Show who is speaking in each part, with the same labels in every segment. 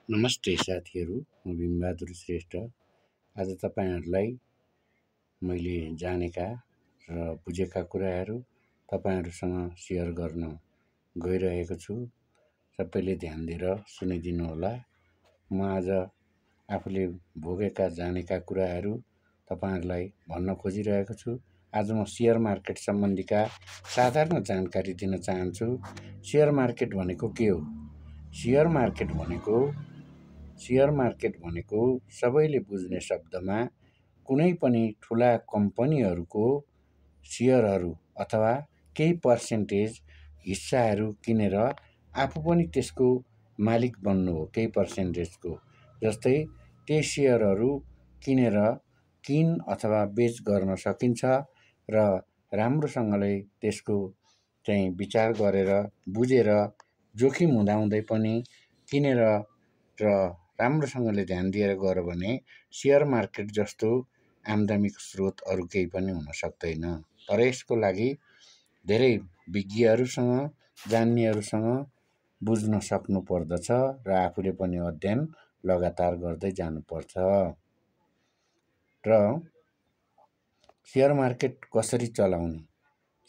Speaker 1: नमस्ते साथीहरू, म भीमबहादुर श्रेष्ठ। आज तपाईहरुलाई मैले जानेका र बुझेका कुराहरू तपाईहरुसँग सेयर गर्न गइरहेको छु। सबैले ध्यान दिएर सुनिदिनु होला। म आज आफूले भोगेका जानेका कुराहरू तपाईहरुलाई भन्न खोजिरहेको छु। आज म शेयर मार्केट सम्बन्धीका साधारण जानकारी दिन चाहन्छु। शेयर मार्केट भनेको के हो? शेयर मार्केट भनेको सबैले बुझ्ने शब्दमा कुनै पनि ठूला कम्पनीहरूको शेयरहरू अथवा केही पर्सेन्टेज हिस्साहरू किनेर आफू पनि त्यसको मालिक बन्नु हो। केही पर्सेन्टेजको जस्तै त्यही शेयरहरू किनेर किन अथवा बेच गर्न सकिन्छ र राम्रोसँगले त्यसको चाहिँ विचार गरेर बुझेर जोखिम हुँदाहुँदै पनि किनेर र राम्रोसँगले ध्यान दिएर गर्यो भने शेयर मार्केट जस्तो आम्दानीको स्रोत अरू केही पनि हुन सक्दैन। तर यसको लागि धेरै विज्ञहरूसँग जान्नेहरूसँग बुझ्न सक्नु पर्दछ र आफूले पनि अध्ययन लगातार गर्दै जानुपर्छ। र शेयर मार्केट कसरी चलाउने?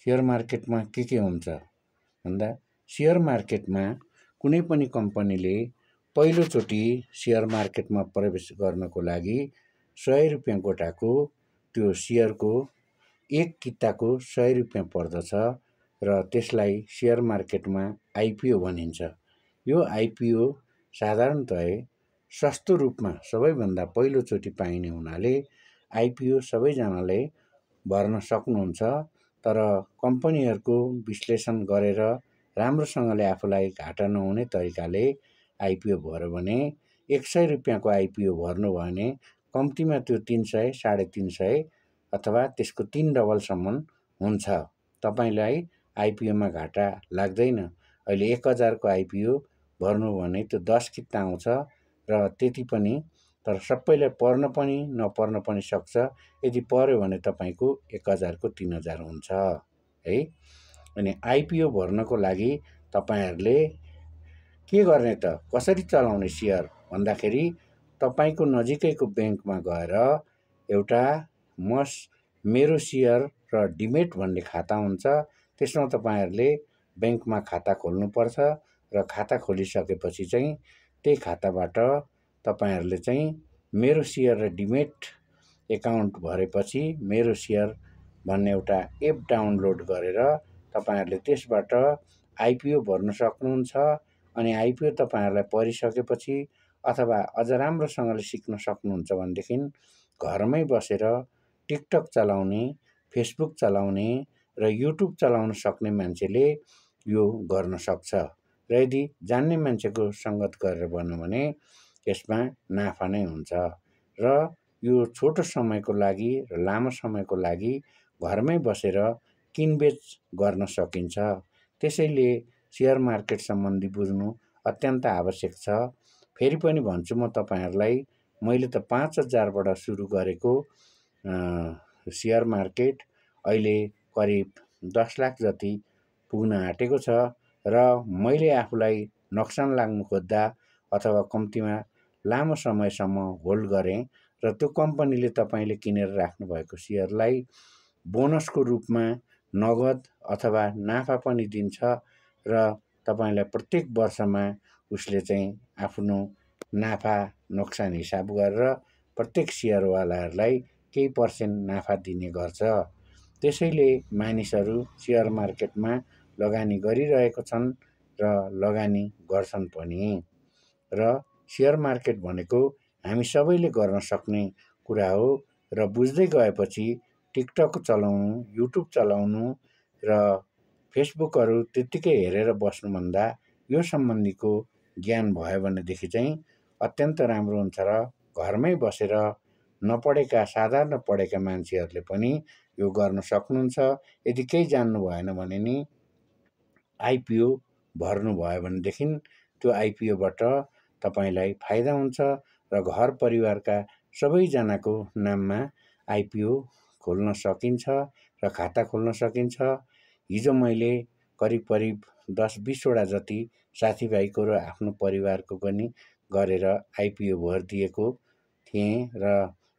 Speaker 1: शेयर मार्केटमा के हुन्छ भन्दा शेयर मार्केटमा कुनै पनि कम्पनीले पहिलोचोटि शेयर मार्केटमा प्रवेश गर्नको लागि 100 रुपैयाँ गोटाको त्यो शेयरको एक किताको 100 रुपैयाँ पर्दछ र त्यसलाई शेयर मार्केटमा आइपिओ भनिन्छ। यो आइपिओ साधारणतया सस्तो रूपमा सबैभन्दा पहिलोचोटि पाइने हुनाले आइपिओ सबैजनाले भर्न सक्नुहुन्छ। तर कम्पनीहरूको विश्लेषण गरेर राम्रोसँगले आफूलाई घाटा नहुने तरिकाले आइपिओ भर्यो भने 100 रुपैयाँको आइपिओ भर्नु भयो भने कम्तीमा त्यो 300, 350 अथवा त्यसको 3 डबलसम्म हुन्छ। तपाईलाई आइपिओमा घाटा लाग्दैन। अहिले 1000 को आइपिओ भर्नु भने त्यो 10 किता आउँछ र त्यति पनि, तर सबैलाई पर्न पनि नपर्न पनि सक्छ। यदि पर्यो भने तपाईको 1000 को 3000 हुन्छ है। अनि आइपिओ भर्नको लागि तपाईहरुले के गर्ने त? कसरी चलाउने शेयर भन्दाखेरि तपाईको नजिकैको बैंकमा गएर एउटा मेरो शेयर र डिमेट भन्ने खाता हुन्छ। त्यसमा तपाईहरुले बैंकमा खाता खोल्नुपर्छ र खाता खोलिसकेपछि चाहिँ त्यही खाताबाट तपाईहरुले चाहिँ मेरो शेयर र डिमेट एकाउन्ट भरेपछि मेरो शेयर भन्ने एउटा एप डाउनलोड गरेर तपाईहरुले त्यसबाट आइपिओ भर्न सक्नुहुन्छ। अनि आइपिओ तपाईहरुलाई परिसकेपछि अथवा अझ राम्रोसँगले सिक्न सक्नुहुन्छ भनेदेखि घरमै बसेर टिकटक चलाउने, फेसबुक चलाउने र युट्युब चलाउन सक्ने मान्छेले यो गर्न सक्छ। र यदि जान्ने मान्छेको संगत गरेर भन्यो भने यसमा नाफा नै हुन्छ र यो छोटो समयको लागि र लामो समयको लागि घरमै बसेर किनबेच गर्न सकिन्छ। त्यसैले शेयर मार्केट सम्बन्धी बुझ्नु अत्यन्त आवश्यक छ। फेरि पनि भन्छु म तपाईहरुलाई, मैले त 5000 बाट सुरु गरेको शेयर मार्केट अहिले करिब 10 लाख जति पुग्न आँटेको छ र मैले आफूलाई नोक्सान लाग्नु खोज्दा अथवा कम्तीमा लामो समयसम्म होल्ड गरेँ र त्यो कम्पनीले तपाईले किनेर राख्नु भएको शेयरलाई बोनसको रूपमा नगद अथवा नाफा पनि दिन्छ र तपाईलाई प्रत्येक वर्षमा उसले चाहिँ आफ्नो नाफा नोक्सान हिसाब गरेर प्रत्येक शेयरवालाहरूलाई केही पर्सेन्ट नाफा दिने गर्छ। त्यसैले मानिसहरू शेयर मार्केटमा लगानी गरिरहेको छन् र लगानी गर्छन् पनि। र शेयर मार्केट भनेको हामी सबैले गर्न सक्ने कुरा हो र बुझ्दै गएपछि टिकटक चलाउनु, युट्युब चलाउनु र फेसबुकहरू त्यतिकै हेरेर बस्नुभन्दा यो सम्बन्धीको ज्ञान भयो भनेदेखि चाहिँ अत्यन्त राम्रो हुन्छ र घरमै बसेर नपढेका, साधारण पढेका मान्छेहरूले पनि यो गर्न सक्नुहुन्छ। यदि केही जान्नु भएन भने नि आइपिओ भर्नु भयो भनेदेखि त्यो आइपिओबाट तपाईलाई फाइदा हुन्छ र घर परिवारका सबैजनाको नाममा आइपिओ खोल्न सकिन्छ र खाता खोल्न सकिन्छ। हिजो मैले करिब 10-20 वटा जति साथीभाइको र आफ्नो परिवारको पनि गरेर आइपिओ भरिदिएको थिएँ र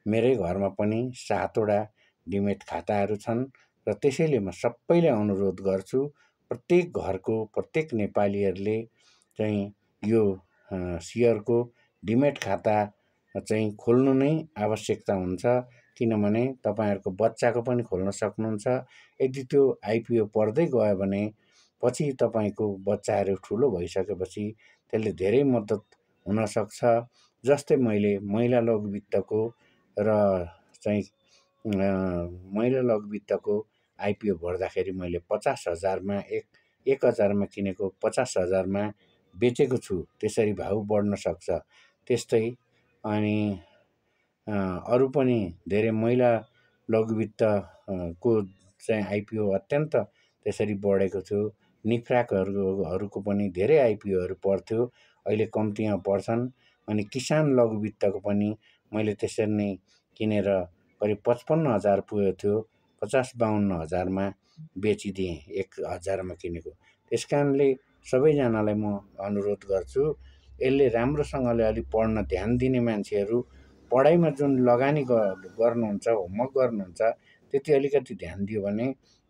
Speaker 1: मेरै घरमा पनि 7वटा डिमेट खाताहरू छन् र त्यसैले म सबैलाई अनुरोध गर्छु प्रत्येक घरको प्रत्येक नेपालीहरूले चाहिँ यो सेयरको डिमेट खाता चाहिँ खोल्नु नै आवश्यकता हुन्छ। किनभने तपाईँहरूको बच्चाको पनि खोल्न सक्नुहुन्छ। यदि त्यो आइपिओ पर्दै गयो भने पछि तपाईँको बच्चाहरू ठुलो भइसकेपछि त्यसले धेरै मद्दत हुनसक्छ। जस्तै मैले महिला लघुवित्तको र चाहिँ महिला लघुवित्तको आइपिओ भर्दाखेरि मैले 50,000मा 1,000मा किनेको 50,000मा बेचेको छु। त्यसरी भाउ बढ्न सक्छ। त्यस्तै अनि अरू पनि धेरै महिला लघुवित्त को चाहिँ आइपिओ अत्यन्त त्यसरी बढेको थियो। निफ्राकहरूको पनि धेरै आइपिओहरू पर्थ्यो, अहिले कम्तीमा पर्छन्। अनि किसान लघुवित्तको पनि मैले त्यसरी नै किनेर करिब 55,000 पुगेको थियो, 50-52,000मा बेचिदिएँ 1,000मा किनेको। त्यस कारणले सबैजनालाई म अनुरोध गर्छु यसले राम्रोसँगले अलिक पढ्न ध्यान दिने मान्छेहरू पढाइमा जुन लगानी गर्नुहुन्छ, होमवर्क गर्नुहुन्छ, त्यति अलिकति ध्यान दियो भने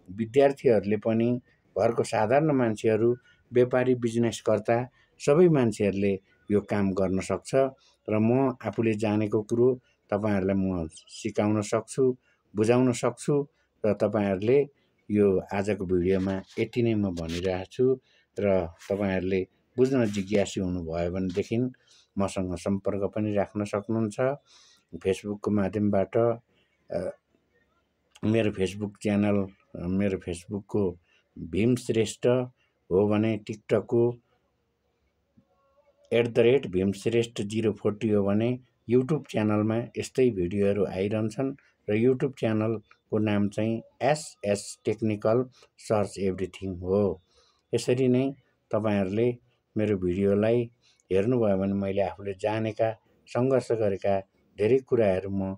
Speaker 1: विद्यार्थीहरूले पनि घरको साधारण मान्छेहरू, व्यापारी, बिजनेसकर्ता सबै मान्छेहरूले यो काम गर्न सक्छ र म आफूले जानेको कुरो तपाईँहरूलाई म सिकाउन सक्छु, बुझाउन सक्छु र तपाईँहरूले यो आजको भिडियोमा यति नै म भनिरहेको छु र तपाईँहरूले बुझ्न जिज्ञासु हुनुभयो भनेदेखि मसँग सम्पर्क पनि राख्न सक्नुहुन्छ। फेसबुकको माध्यमबाट मेरो फेसबुक च्यानल, मेरो फेसबुकको भीम श्रेष्ठ हो भने टिकटकको @भीमश्रेष्ठ040 हो भने युट्युब च्यानलमा यस्तै भिडियोहरू आइरहन्छन् र युट्युब च्यानलको नाम चाहिँ एसएस टेक्निकल सर्च एभ्रिथिङ हो। यसरी नै तपाईँहरूले मेरो भिडियोलाई हेर्नुभयो भने मैले आफूले जानेका, सङ्घर्ष गरेका धेरै कुराहरू म